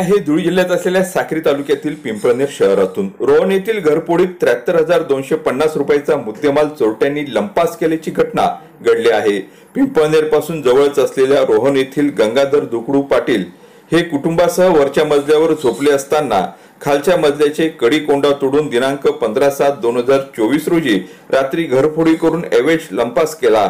आहे धुळे जिल्ह्यात असलेल्या साक्री तालुक्यातील पिंपळनेर शहरातून। रोहन येथील घरफोडीत 73,250 रुपयाचा मुद्देमाल चोरट्यांनी लंपास केल्याची घटना घडली आहे। पिंपळनेर पासून जवळच असलेल्या रोहन येथील गंगाधर दुकडू पाटील हे कुटुंबासह वरच्या मजल्यावर झोपले असताना खालच्या मजल्याचे कडी कोंडा तोडून दिनांक 15/7/2024 रोजी रात्री घरफोडी करून एवेज लंपास केला।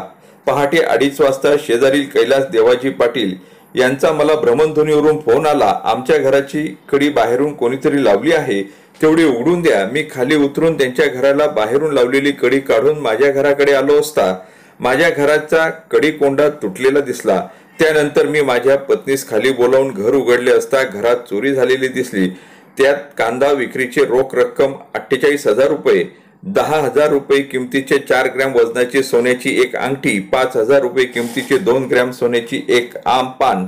पहाटे 2:30 वाजता शेजारील कैलास देवाजी पाटील यांचा मला भ्रमणध्वनीवरून फोन आला, आमच्या घराची कडी बाहेरून कोणीतरी लावली आहे, तेवढी उघडून द्या। मी खाली उतरून त्यांच्या घराला बाहेरून लावलेली कडी काढून माझ्या घराकडे आलो असता माझ्या घराचा कडी कोंडा तुटलेला दिसला। त्यानंतर मी माझ्या पत्नीस खाली बोलावून घर उघडले असता घरात चोरी झालेली दिसली। त्यात कांदा विक्रीचे रोख रक्कम 48,000 रुपये, 10,000 रुपये किमतीचे 4 ग्रॅम वजनाची सोन्याची एक अंगठी, 5,000 रुपये किमतीचे 2 ग्रॅम सोन्याची एक आम पान,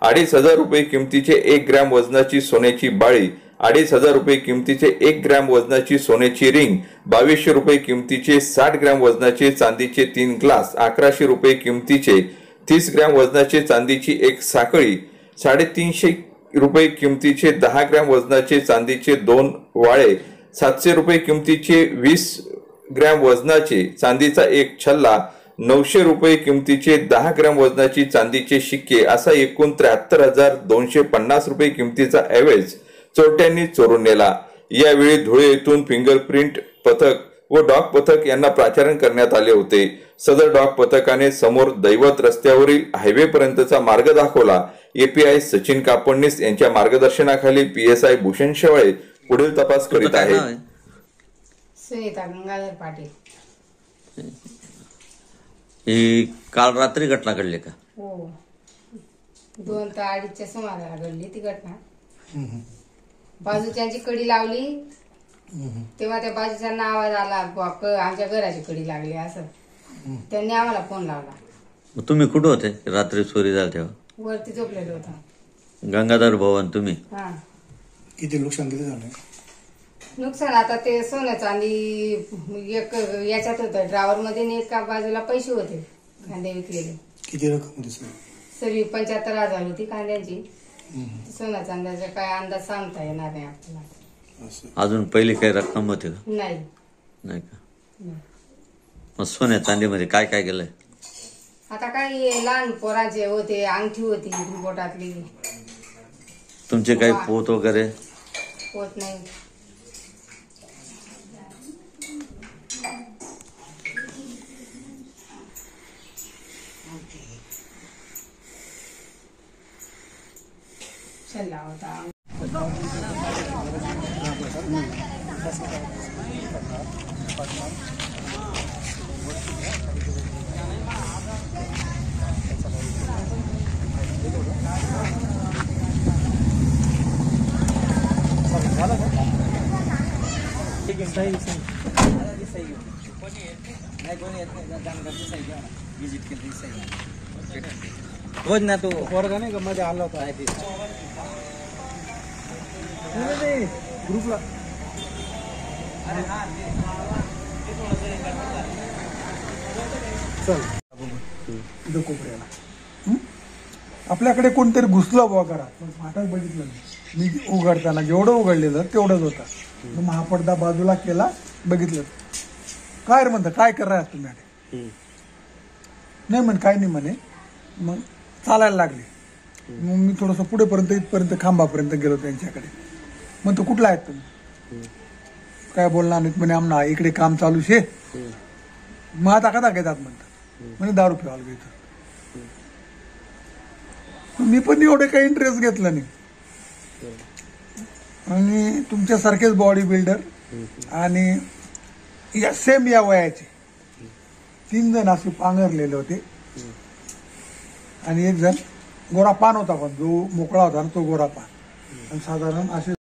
2,500 रुपये किमतीचे 1 ग्रॅम वजनाची सोन्याची बाळी, 2,500 रुपये किमतीचे 1 ग्रॅम वजनाची सोन्याची रिंग, 2,200 रुपये किमतीचे 60 ग्रॅम वजनाचे चांदीचे 3 ग्लास, 1,100 रुपये किमतीचे 30 ग्रॅम वजनाचे चांदीची एक साखळी, 350 रुपये किमतीचे 10 ग्रॅम वजनाचे चांदीचे 2 वाळे, 700 रुपये किमतीचे 20 ग्रॅम वजनाचे चांदीचा एक छल्ला, 900 रुपये किमतीचे 10 ग्रॅम वजनाची चांदीचे शिक्के असा एकूण 73,250 रुपये किमतीचा एवेज चोरट्यांनी चोरून नेला। यावेळी धुळे येथून फिंगरप्रिंट पथक व डॉग पथक यांना प्राचारण करण्यात आले होते। सदर डॉग पथकाने समोर दैवत रस्त्यावरील हायवे पर्यंतचा मार्ग दाखवला। एपीआय सचिन कापडनीस यांच्या मार्गदर्शनाखाली पीएसआय भूषण शेवाळे पुढील तपास करीत आहे। सुनीता गंगाधर पाटील। ही काल रात्री घटना घडली का? हो, 2 ते 2:30च्या सुमाराला घडली ती घटना। बाजूच्यांची कडी लावली तेव्हा त्या बाजूच्यांना आवाज आला, आमच्या घराची कडी लागली असं। त्यांनी आम्हाला फोन लावला। तुम्ही कुठे होते रात्री चोरी झाली तेव्हा? वरती झोपलेलो होता। गंगाधर भवन तुम्ही? हा। किती नुकसान किती झालं? नुकसान आता ते सोनं चांदी एक याच्यात होतं ड्रावर मध्ये, एका बाजूला पैसे होते कांदे विकलेले। किती रक्कम होती सर? सरी 75,000 होती कांद्याची। सोना चांद्याचा काय अंदाज सांगता येणार नाही आपल्याला। अजून पहिली काही रक्कम होती का? नाही। नाही का? मग सोन्या चांदीमध्ये काय काय केलंय? आता काही लहान पोरांचे होते, अंगठी होती बोटातली। तुमचे काही पोत वगैरे? होत नाही। चला होता रोज ना तो पोरगा नाही का मध्ये आला होता ग्रुपला। चल कोपऱ्याला आपल्याकडे कोणतरी घुसलं बुवा घरात, फाटक बघितलं मी उघडताना जेवढं उघडलेलं तेवढंच होता। मग हा पडदा बाजूला केला, बघितलं काय रे म्हणतं काय करणार तुम्ही? नाही म्हण काय नाही म्हणे। मग चालायला लागले। मग मी थोडस पुढेपर्यंत इथपर्यंत खांबापर्यंत गेलो त्यांच्याकडे। मग तो कुठला आहेत तुम्ही? काय बोलणार नाहीत म्हणे, आमना इकडे काम चालू शे। मग आता का दाखवतात म्हणतात म्हणे दारू पिवायला घेतो। मी पण एवढे काही इंटरेस्ट घेतला नाही। आणि तुमच्यासारखेच बॉडी बिल्डर आणि या सेम या वयाचे 3 जण असे पांघरलेले होते आणि 1 जण गोरा पान होता, पण जो मोकळा होता ना तो गोरा पान। आणि साधारण असे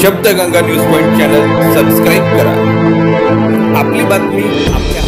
Shabdganga news point channel subscribe करा. आपली बातमी आपल्या